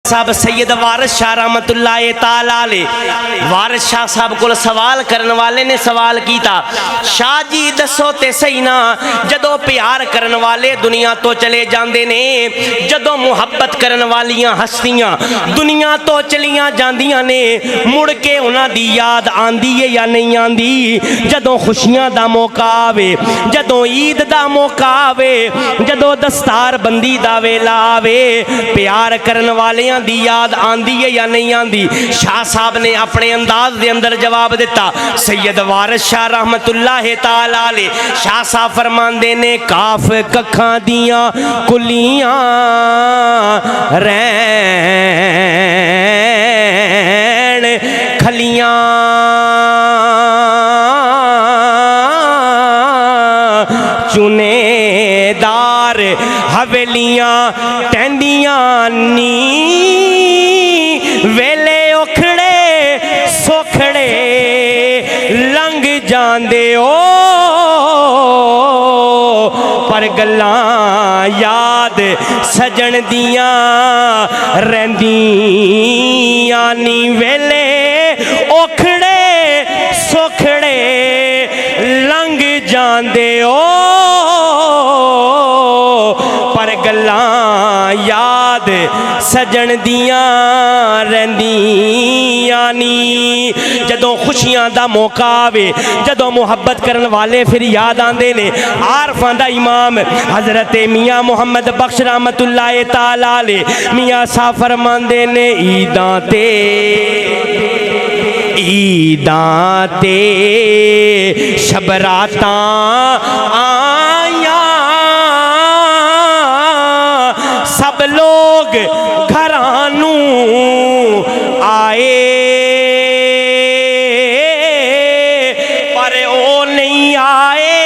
साहब सैयद वारिस शाह रहमतुल्लाह ताला अलैह वारिस शाह साहब को सवाल करने वाले ने सवाल किया, शाह जी दसो ते सही ना, जदों प्यार करने वाले दुनिया तो चले जाते ने, जदों मुहब्बत करने वालियां हस्तियां दुनिया तो चलियां जांदियां ने, मुड़ के उन्हां दी याद आंदी है या नहीं आंदी? जदों खुशियां दा मौका आवे, जदों ईद दा मौका आवे, जदों दस्तार बंदी दा वेला आवे, प्यार करने वालियां दी याद आंदी है या नहीं आंदी? शाह साहब ने अपने अंदाज दे अंदर जवाब दिता। सैयद वारिस शाह रहमतुल्लाह ताला अलैह शाह साहब फरमांदे ने, काफ कखां दियां कुलियां रैन खलियां चुनेदार हवेलियां टहंदियां नी, वेले उखड़े सोखड़े लंघ जांदे ओ, पर गल्लां याद सजन दियां रहिंदियां नी, वेले उखड़े सोखड़े लंघ जांदे ओ, पर गल्लां याद सजन दियां रहिंदियां नी। जदों खुशियां दा मौका आवे, जदों मुहब्बत करन वाले फिर याद आंदे ने। आरफां दा इमाम हजरत मियाँ मुहम्मद बख्श रहमतुल्लाह ताला अलैह मियाँ साहब फरमांदे ने, ईदां ते शबरातां आया, सब लोग घरानू आए, पर ओ नहीं आए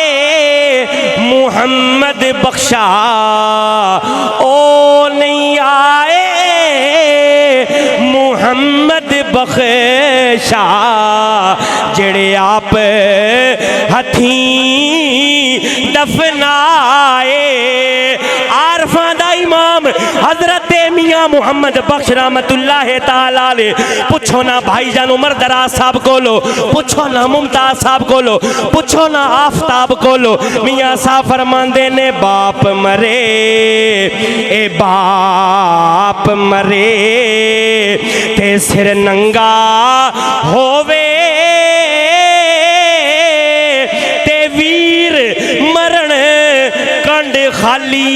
मुहम्मद बख्शा, ओ नहीं आए मुहम्मद बख्शा, जेड़े आप हथी दफनाए। आरफां दा इमाम हजरत मियाँ मुहम्मद बख्श रहमतुल्लाह ताला अलैह, पुछो ना भाईजान उमर दराज साहब कोलो, पुछो ना मुमताज साहब कोलो, पुछो ना आफताब कोलो। मियाँ साहब फरमांदे ने, बाप मरे ए बाप मरे ते सिर नंगा होवे, ते वीर मरण कंड खाली,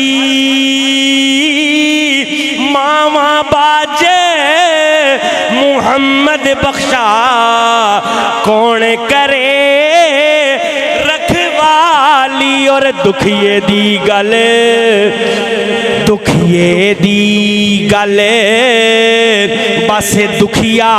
मावा बाजे मुहम्मद बख्शा, कौन करे रखवाली। और दुखिए दी गल, दुखिए दी गल, बस दुखिया